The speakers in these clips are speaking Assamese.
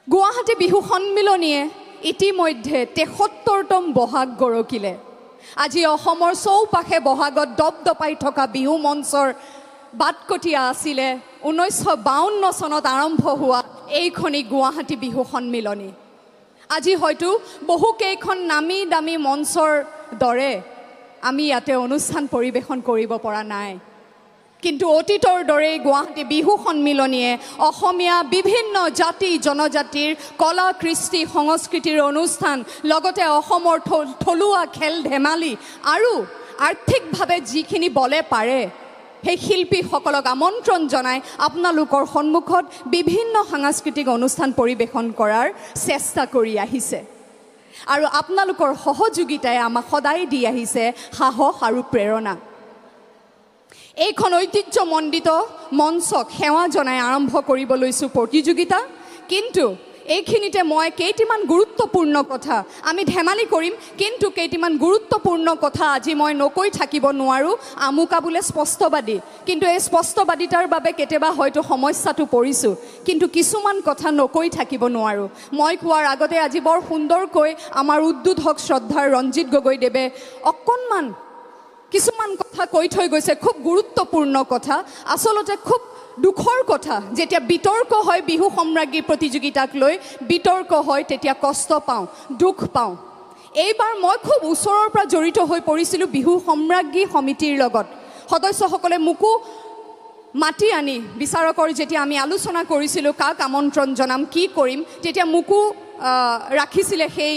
গুৱাহাটী বিহু সন্মিলনীয়ে ইতিমধ্যে ৭৩তম বহাগ গৰকিলে। আজি অসমৰ চৌপাশে বহাগত দপদপাই থকা বিহু মঞ্চৰ বাটকটীয়া আছিলে ১৯৫২ চনত আৰম্ভ হোৱা এইখনি গুৱাহাটী বিহু সন্মিলনী। আজি হয়তো বহুকেইখন নামী দামী মঞ্চৰ দৰে আমি ইয়াতে অনুষ্ঠান পৰিৱেশন কৰিব পৰা নাই, কিন্তু অতীতৰ দৰে গুৱাহাটী বিহু সন্মিলনীয়ে অসমীয়া বিভিন্ন জাতি জনজাতিৰ কলা কৃষ্টি সংস্কৃতিৰ অনুষ্ঠান, লগতে অসমৰ থলুৱা খেল ধেমালি আৰু আৰ্থিকভাৱে যিখিনি বলে পাৰে সেই শিল্পীসকলক আমন্ত্ৰণ জনাই আপোনালোকৰ সন্মুখত বিভিন্ন সাংস্কৃতিক অনুষ্ঠান পৰিৱেশন কৰাৰ চেষ্টা কৰি আহিছে। আৰু আপোনালোকৰ সহযোগিতাই আমাক সদায় দি আহিছে সাহস আৰু প্ৰেৰণা। এইখন ঐতিহ্যমণ্ডিত মঞ্চক সেৱা জনাই আৰম্ভ কৰিব লৈছোঁ প্ৰতিযোগিতা। কিন্তু এইখিনিতে মই কেইটামান গুৰুত্বপূৰ্ণ কথা, আমি ধেমালি কৰিম কিন্তু কেইটামান গুৰুত্বপূৰ্ণ কথা আজি মই নকৈ থাকিব নোৱাৰোঁ। আমুকা বোলে স্পষ্টবাদী, কিন্তু এই স্পষ্টবাদিতাৰ বাবে কেতিয়াবা হয়তো সমস্যাটো পৰিছোঁ, কিন্তু কিছুমান কথা নকৈ থাকিব নোৱাৰোঁ। মই কোৱাৰ আগতে আজি বৰ সুন্দৰকৈ আমাৰ উদ্বোধক শ্ৰদ্ধাৰ ৰঞ্জিত গগৈদেৱে অকণমান কিছুমান কথা কৈ থৈ গৈছে, খুব গুৰুত্বপূৰ্ণ কথা। আচলতে খুব দুখৰ কথা, যেতিয়া বিতৰ্ক হয় বিহু সম্ৰাজ্ঞী প্ৰতিযোগিতাক লৈ, বিতৰ্ক হয় তেতিয়া কষ্ট পাওঁ, দুখ পাওঁ। এইবাৰ মই খুব ওচৰৰ পৰা জড়িত হৈ পৰিছিলোঁ বিহু সম্ৰাজ্ঞী সমিতিৰ লগত। সদস্যসকলে মোকো মাতি আনি বিচাৰকৰ যেতিয়া আমি আলোচনা কৰিছিলোঁ কাক আমন্ত্ৰণ জনাম কি কৰিম, তেতিয়া মোকো ৰাখিছিলে সেই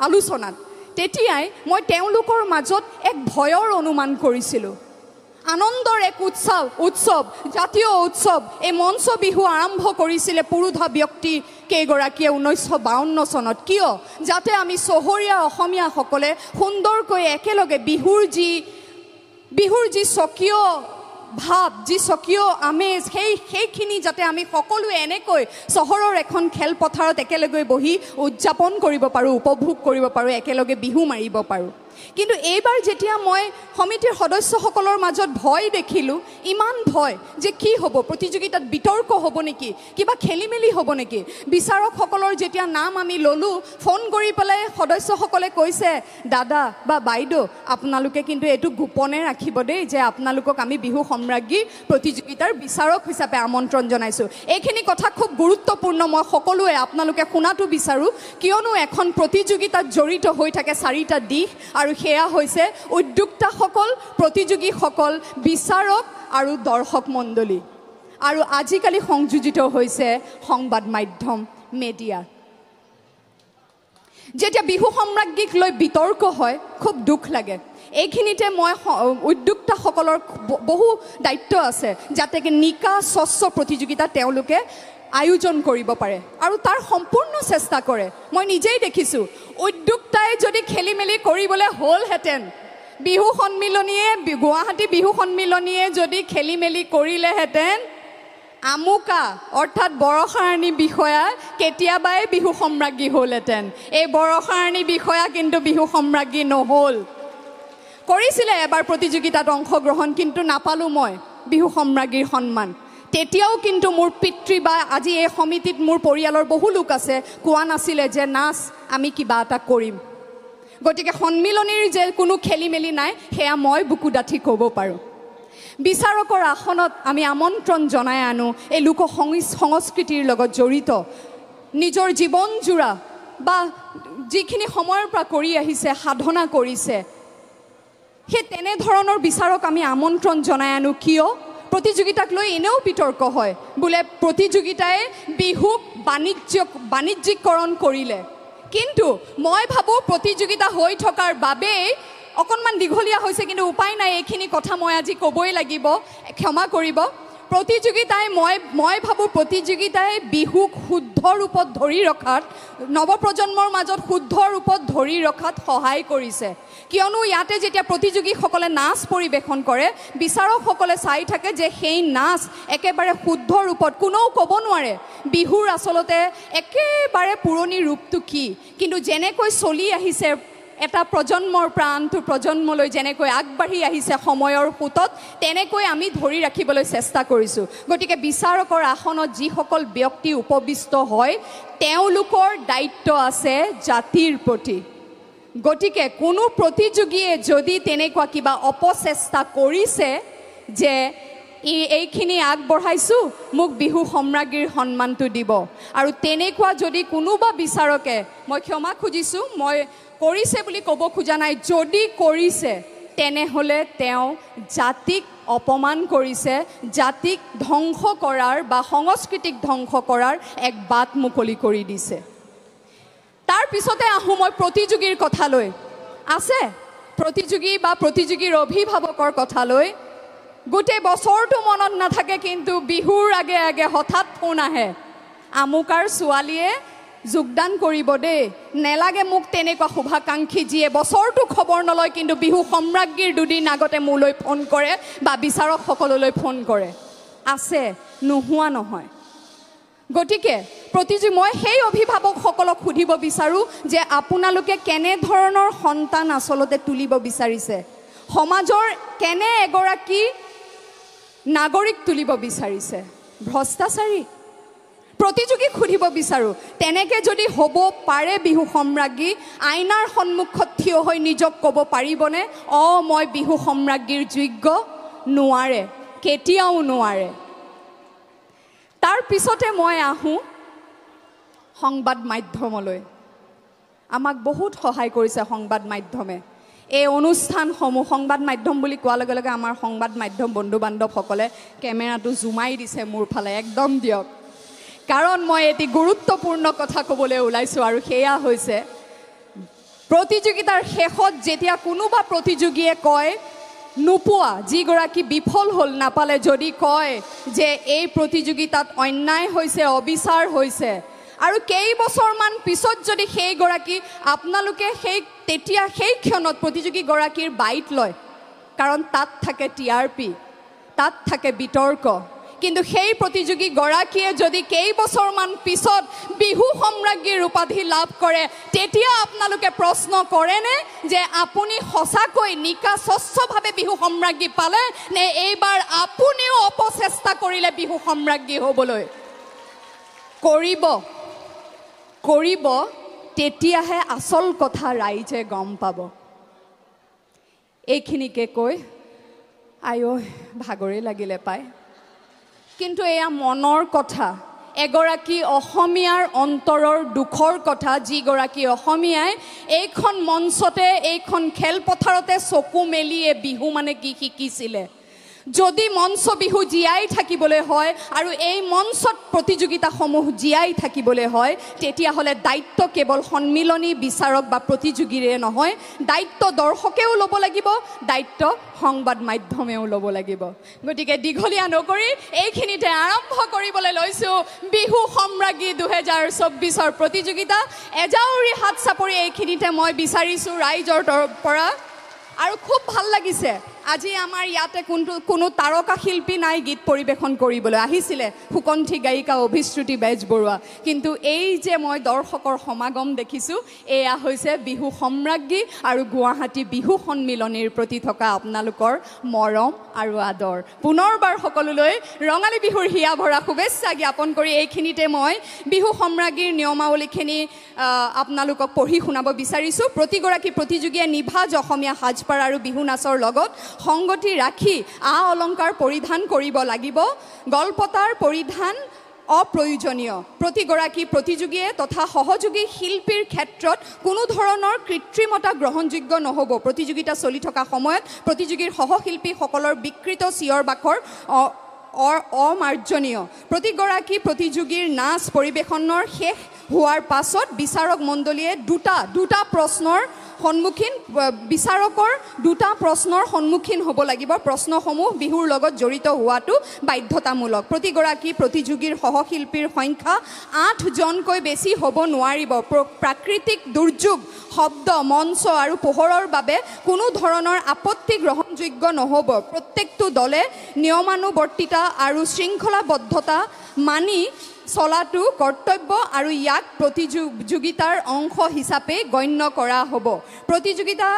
আলোচনাত। তেতিয়াই মই তেওঁলোকৰ মাজত এক ভয়ৰ অনুমান কৰিছিলোঁ। আনন্দৰ এক উৎসৱ জাতীয় উৎসৱ, এই মঞ্চ বিহু আৰম্ভ কৰিছিলে পুৰুধা ব্যক্তি কেইগৰাকীয়ে ১৯৫২ চনত। কিয়? যাতে আমি চহৰীয়া অসমীয়াসকলে সুন্দৰকৈ একেলগে বিহুৰ যি স্বকীয় ভাৱ, যি স্বকীয় আমেজ, সেইখিনি যাতে আমি সকলোৱে এনেকৈ চহৰৰ এখন খেলপথাৰত একেলগে বহি উদযাপন কৰিব পাৰোঁ, উপভোগ কৰিব পাৰোঁ, একেলগে বিহু মাৰিব পাৰোঁ। কিন্তু এইবাৰ যেতিয়া মই সমিতিৰ সদস্যসকলৰ মাজত ভয় দেখিলোঁ, ইমান ভয় যে কি হ'ব, প্ৰতিযোগিতাত বিতৰ্ক হ'ব নেকি, কিবা খেলি মেলি হ'ব নেকি। বিচাৰকসকলৰ যেতিয়া নাম আমি ল'লোঁ, ফোন কৰি পেলাই সদস্যসকলে কৈছে, দাদা বা বাইদেউ আপোনালোকে কিন্তু এইটো গোপনে ৰাখিব দেই যে আপোনালোকক আমি বিহু সম্ৰাজ্ঞী প্ৰতিযোগিতাৰ বিচাৰক হিচাপে আমন্ত্ৰণ জনাইছোঁ। এইখিনি কথা খুব গুৰুত্বপূৰ্ণ, মই সকলোৱে আপোনালোকে শুনাটো বিচাৰোঁ, কিয়নো এখন প্ৰতিযোগিতাত জড়িত হৈ থাকে চাৰিটা দিশ, আৰু সেয়া হৈছে উদ্যোক্তাসকল, প্ৰতিযোগীসকল, বিচাৰক আৰু দৰ্শক মণ্ডলী, আৰু আজিকালি সংযোজিত হৈছে সংবাদ মাধ্যম মেডিয়া। যেতিয়া বিহু সম্ৰাজ্ঞীক লৈ বিতৰ্ক হয় খুব দুখ লাগে। এইখিনিতে মই উদ্যোক্তাসকলৰ বহু দায়িত্ব আছে যাতে নিকা স্বচ্ছ প্ৰতিযোগিতা তেওঁলোকে আয়োজন কৰিব পাৰে আৰু তাৰ সম্পূৰ্ণ চেষ্টা কৰে। মই নিজেই দেখিছোঁ, উদ্যোক্তাই যদি খেলি মেলি কৰিবলৈ হ'লহেঁতেন, বিহু সন্মিলনীয়ে গুৱাহাটী বিহু সন্মিলনীয়ে যদি খেলি মেলি কৰিলেহেঁতেন, আমুকা অৰ্থাৎ বৰষাৰাণী বিষয়া কেতিয়াবাই বিহু সম্ৰাজ্ঞী হ'লহেঁতেন। এই বৰষাৰাণী বিষয়া কিন্তু বিহু সম্ৰাজ্ঞী নহ'ল। কৰিছিলে এবাৰ প্ৰতিযোগিতাত অংশগ্ৰহণ, কিন্তু নাপালোঁ মই বিহু সম্ৰাজ্ঞীৰ সন্মান। তেতিয়াও কিন্তু মোৰ পিতৃ বা আজি এই সমিতিত মোৰ পৰিয়ালৰ বহু লোক আছে, কোৱা নাছিলে যে নাচ আমি কিবা এটা কৰিম। গতিকে সন্মিলনীৰ যে কোনো খেলি মেলি নাই সেয়া মই বুকু ডাঠি ক'ব পাৰোঁ। বিচাৰকৰ আসনত আমি আমন্ত্ৰণ জনাই আনো এই লোক সংস্কৃতিৰ লগত জড়িত, নিজৰ জীৱনজোৰা বা যিখিনি সময়ৰ পৰা কৰি আহিছে, সাধনা কৰিছে, সেই তেনেধৰণৰ বিচাৰক আমি আমন্ত্ৰণ জনাই আনো। কিয়? প্ৰতিযোগিতাক লৈ এনেও বিতৰ্ক হয়, বোলে প্ৰতিযোগিতাই বিহুক বাণিজ্যিকৰণ কৰিলে। কিন্তু মই ভাবোঁ প্ৰতিযোগিতা হৈ থকাৰ বাবেই অকণমান দীঘলীয়া হৈছে, কিন্তু উপায় নাই, এইখিনি কথা মই আজি ক'বই লাগিব, ক্ষমা কৰিব। প্ৰতিযোগিতাই মই ভাবোঁ প্ৰতিযোগিতাই বিহুক শুদ্ধ ৰূপত ধৰি ৰখাত, নৱপ্ৰজন্মৰ মাজত শুদ্ধ ৰূপত ধৰি ৰখাত সহায় কৰিছে। কিয়নো ইয়াতে যেতিয়া প্ৰতিযোগীসকলে নাচ পৰিৱেশন কৰে, বিচাৰকসকলে চাই থাকে যে সেই নাচ একেবাৰে শুদ্ধ ৰূপত, কোনেও ক'ব নোৱাৰে বিহুৰ আচলতে একেবাৰে পুৰণি ৰূপটো কি, কিন্তু যেনেকৈ চলি আহিছে এটা প্ৰজন্মৰ পৰা আনটো প্ৰজন্মলৈ যেনেকৈ আগবাঢ়ি আহিছে সময়ৰ সোঁতত তেনেকৈ আমি ধৰি ৰাখিবলৈ চেষ্টা কৰিছোঁ। গতিকে বিচাৰকৰ আসনত যিসকল ব্যক্তি উপবিষ্ট হয় তেওঁলোকৰ দায়িত্ব আছে জাতিৰ প্ৰতি। গতিকে কোনো প্ৰতিযোগীয়ে যদি তেনেকুৱা কিবা অপচেষ্টা কৰিছে যে এইখিনি আগবঢ়াইছোঁ মোক বিহু সম্ৰাজ্ঞীৰ সন্মানটো দিব, আৰু তেনেকুৱা যদি কোনোবা বিচাৰকে, মই ক্ষমা খুজিছোঁ, মই কৰিছে বুলি ক'ব খোজা নাই, যদি কৰিছে তেনেহ'লে তেওঁ জাতিক অপমান কৰিছে, জাতিক ধ্বংস কৰাৰ বা সংস্কৃতিক ধ্বংস কৰাৰ এক বাট মুকলি কৰি দিছে। তাৰ পিছতে আহোঁ মই প্ৰতিযোগীৰ কথালৈ। আছে প্ৰতিযোগী বা প্ৰতিযোগীৰ অভিভাৱকৰ কথালৈ। গোটেই বছৰটো মনত নাথাকে, কিন্তু বিহুৰ আগে আগে হঠাৎ ফোন আহে, আমুকাৰ ছোৱালীয়ে যোগদান কৰিব দেই, নেলাগে মোক তেনেকুৱা শুভাকাংক্ষী যিয়ে বছৰটো খবৰ নলয় কিন্তু বিহু সম্ৰাজ্ঞীৰ দুদিন আগতে মোলৈ ফোন কৰে বা বিচাৰকসকললৈ ফোন কৰে। আছে, নোহোৱা নহয়। গতিকে মই সেই অভিভাৱকসকলক সুধিব বিচাৰোঁ যে আপোনালোকে কেনেধৰণৰ সন্তান আচলতে তুলিব বিচাৰিছে, সমাজৰ কেনে এগৰাকী নাগৰিক তুলিব বিচাৰিছে? ভ্ৰষ্টাচাৰী প্ৰতিযোগীক সুধিব বিচাৰোঁ। তেনেকৈ যদি হ'ব পাৰে বিহু সম্ৰাজ্ঞী আইনাৰ সন্মুখত থিয় হৈ নিজক ক'ব পাৰিবনে মই বিহু সম্ৰাজ্ঞীৰ যোগ্য? নোৱাৰে, কেতিয়াও নোৱাৰে। তাৰ পিছতে মই আহোঁ সংবাদ মাধ্যমলৈ। আমাক বহুত সহায় কৰিছে সংবাদ মাধ্যমে। এই অনুষ্ঠানসমূহ সংবাদ মাধ্যম বুলি কোৱাৰ লগে লগে আমাৰ সংবাদ মাধ্যম বন্ধু বান্ধৱসকলে কেমেৰাটো জুমাই দিছে মোৰ ফালে, একদম দিয়ক, কাৰণ মই এটি গুৰুত্বপূৰ্ণ কথা ক'বলৈ ওলাইছোঁ, আৰু সেয়া হৈছে প্ৰতিযোগিতাৰ শেষত যেতিয়া কোনোবা প্ৰতিযোগীয়ে কয়, নোপোৱা যিগৰাকী বিফল হ'ল নাপালে, যদি কয় যে এই প্ৰতিযোগিতাত অন্যায় হৈছে, অবিচাৰ হৈছে, আৰু কেইবছৰমান পিছত যদি সেইগৰাকী আপোনালোকে তেতিয়া সেই ক্ষণত প্ৰতিযোগীগৰাকীৰ বাইট লয়, কাৰণ তাত থাকে TRP, তাত থাকে বিতৰ্ক। কিন্তু সেই প্ৰতিযোগীগৰাকীয়ে যদি কেইবছৰমান পিছত বিহু সম্ৰাজ্ঞীৰ উপাধি লাভ কৰে, তেতিয়া আপোনালোকে প্ৰশ্ন কৰেনে যে আপুনি সঁচাকৈ নিকা স্বচ্ছভাৱে বিহু সম্ৰাজ্ঞী পালে নে এইবাৰ আপুনিও অপচেষ্টা কৰিলে বিহু সম্ৰাজ্ঞী হ'বলৈ? কৰিব, তেতিয়াহে আচল কথা ৰাইজে গম পাব। এইখিনিকে কৈ ভাগৰে লাগিলে পায়, কিন্তু এয়া মনৰ কথা, এগৰাকী অসমীয়াৰ অন্তৰৰ দুখৰ কথা, যিগৰাকী অসমীয়াই এইখন মঞ্চতে, এইখন খেলপথাৰতে চকু মেলিয়ে বিহু মানে কি শিকিছিলে। যদি মঞ্চ বিহু জীয়াই থাকিবলৈ হয় আৰু এই মঞ্চত প্ৰতিযোগিতাসমূহ জীয়াই থাকিবলৈ হয়, তেতিয়াহ'লে দায়িত্ব কেৱল সন্মিলনী বিচাৰক বা প্ৰতিযোগীৰে নহয়, দায়িত্ব দৰ্শকেও ল'ব লাগিব, দায়িত্ব সংবাদ মাধ্যমেও ল'ব লাগিব। গতিকে দীঘলীয়া নকৰি এইখিনিতে আৰম্ভ কৰিবলৈ লৈছোঁ বিহু সম্ৰাজ্ঞী 2024ৰ প্ৰতিযোগিতা। এজাউৰি হাত চাপৰি এইখিনিতে মই বিচাৰিছোঁ ৰাইজৰ পৰা। আৰু খুব ভাল লাগিছে, আজি আমাৰ ইয়াতে কোনো তাৰকা শিল্পী নাই গীত পৰিৱেশন কৰিবলৈ। আহিছিলে সুকণ্ঠী গায়িকা অভিশ্ৰুতি বেজবৰুৱা, কিন্তু এই যে মই দৰ্শকৰ সমাগম দেখিছোঁ, এয়া হৈছে বিহু সম্ৰাজ্ঞী আৰু গুৱাহাটী বিহু সন্মিলনীৰ প্ৰতি থকা আপোনালোকৰ মৰম আৰু আদৰ। পুনৰবাৰ সকলোলৈ ৰঙালী বিহুৰ হিয়া ভৰা শুভেচ্ছা জ্ঞাপন কৰি এইখিনিতে মই বিহু সম্ৰাজ্ঞীৰ নিয়মাৱলীখিনি আপোনালোকক পঢ়ি শুনাব বিচাৰিছোঁ। প্ৰতিগৰাকী প্ৰতিযোগীয়ে নিভাজ অসমীয়া সাজপাৰ আৰু বিহু নাচৰ লগত সংগতি ৰাখি অলংকাৰ পৰিধান কৰিব লাগিব। গলপতাৰ পৰিধান অপ্ৰয়োজনীয়। প্ৰতিগৰাকী প্ৰতিযোগীয়ে তথা সহযোগী শিল্পীৰ ক্ষেত্ৰত কোনো ধৰণৰ কৃত্ৰিমতা গ্ৰহণযোগ্য নহ'ব। প্ৰতিযোগিতা চলি থকা সময়ত প্ৰতিযোগীৰ সহশিল্পীসকলৰ বিকৃত চিঞৰ বাখৰ অমাৰ্জনীয়। প্ৰতিগৰাকী প্ৰতিযোগীৰ নাচ পৰিৱেশনৰ শেষ হোৱাৰ পাছত বিচাৰক মণ্ডলীয়ে দুটা প্ৰশ্নৰ সন্মুখীন হ'ব লাগিব। প্ৰশ্নসমূহ বিহুৰ লগত জড়িত হোৱাটো বাধ্যতামূলক। প্ৰতিগৰাকী প্ৰতিযোগীৰ সহশিল্পীৰ সংখ্যা 8জনকৈ বেছি হ'ব নোৱাৰিব। প্ৰাকৃতিক দুৰ্যোগ, শব্দ, মঞ্চ আৰু পোহৰৰ বাবে কোনো ধৰণৰ আপত্তি গ্ৰহণযোগ্য নহ'ব। প্ৰত্যেকটো দলে নিয়মানুৱৰ্তিতা আৰু শৃংখলাবদ্ধতা মানি চলাটো কৰ্তব্য আৰু ইয়াক প্ৰতিযোগিতাৰ অংশ হিচাপে গণ্য কৰা হ'ব প্ৰতিযোগিতা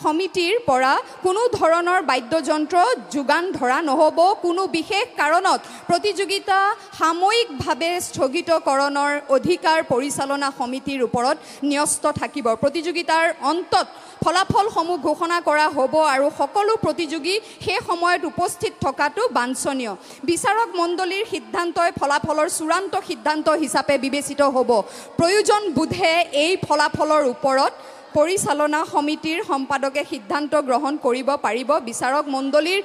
সমিতিৰ পৰা কোনো ধৰণৰ বাদ্যযন্ত্ৰ যোগান ধৰা নহ'ব কোনো বিশেষ কাৰণত প্ৰতিযোগিতা সাময়িকভাৱে স্থগিতকৰণৰ অধিকাৰ পৰিচালনা সমিতিৰ ওপৰত ন্যস্ত থাকিব প্ৰতিযোগিতাৰ অন্তত ফলাফলসমূহ ঘোষণা কৰা হ'ব আৰু সকলো প্ৰতিযোগী সেই সময়ত উপস্থিত থকাটো বাঞ্ছনীয় বিচাৰক মণ্ডলীৰ সিদ্ধান্তই ফলাফলৰ চূড়ান্ত সিদ্ধান্ত হিচাপে বিবেচিত হ'ব প্ৰয়োজন বোধে এই ফলাফলৰ ওপৰত পৰিচালনা সমিতিৰ সম্পাদকে সিদ্ধান্ত গ্ৰহণ কৰিব পাৰিব বিচাৰক মণ্ডলীৰ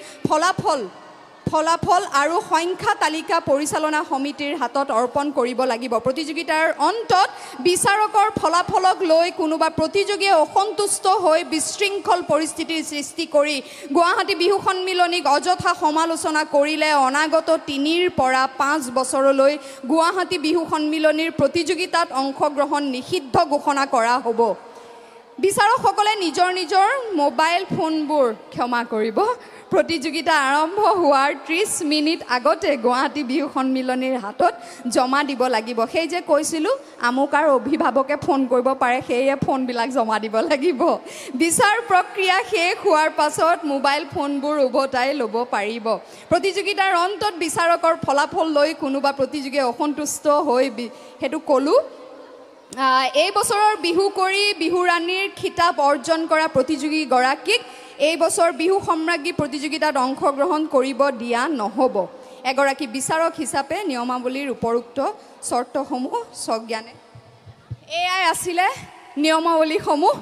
ফলাফল আৰু সংখ্যা তালিকা পৰিচালনা সমিতিৰ হাতত অৰ্পণ কৰিব লাগিব প্ৰতিযোগিতাৰ অন্তত বিচাৰকৰ ফলাফলক লৈ কোনোবা প্ৰতিযোগীয়ে অসন্তুষ্ট হৈ বিশৃংখল পৰিস্থিতিৰ সৃষ্টি কৰি গুৱাহাটী বিহু সন্মিলনীক অযথা সমালোচনা কৰিলে অনাগত 3 পৰা 5 বছৰলৈ গুৱাহাটী বিহু সন্মিলনীৰ প্ৰতিযোগিতাত অংশগ্ৰহণ নিষিদ্ধ ঘোষণা কৰা হ'ব বিচাৰকসকলে নিজৰ মোবাইল ফোনবোৰ ক্ষমা কৰিব প্ৰতিযোগিতা আৰম্ভ হোৱাৰ 30 মিনিট আগতে গুৱাহাটী বিহু সন্মিলনীৰ হাতত জমা দিব লাগিব সেই যে কৈছিলোঁ আমুকাৰ অভিভাৱকে ফোন কৰিব পাৰে সেয়ে ফোনবিলাক জমা দিব লাগিব বিচাৰ প্ৰক্ৰিয়া শেষ হোৱাৰ পাছত মোবাইল ফোনবোৰ উভতাই ল'ব পাৰিব প্ৰতিযোগিতাৰ অন্তত বিচাৰকৰ ফলাফল লৈ কোনোবা প্ৰতিযোগীয়ে অসন্তুষ্ট হৈ হেতু ক'লো এই বছৰৰ বিহু কৰি বিহুৰাণীৰ খিতাপ অৰ্জন কৰা প্ৰতিযোগী গৰাকীক এই বছৰ বিহু সম্ৰাজ্ঞী প্ৰতিযোগিতাত অংশগ্ৰহণ কৰিব দিয়া নহ'ব এগৰাকী বিচাৰক হিচাপে নিয়মাৱলীৰ উপৰোক্ত চৰ্তসমূহ সজ্ঞানে এয়াই আছিলে নিয়মাৱলীসমূহ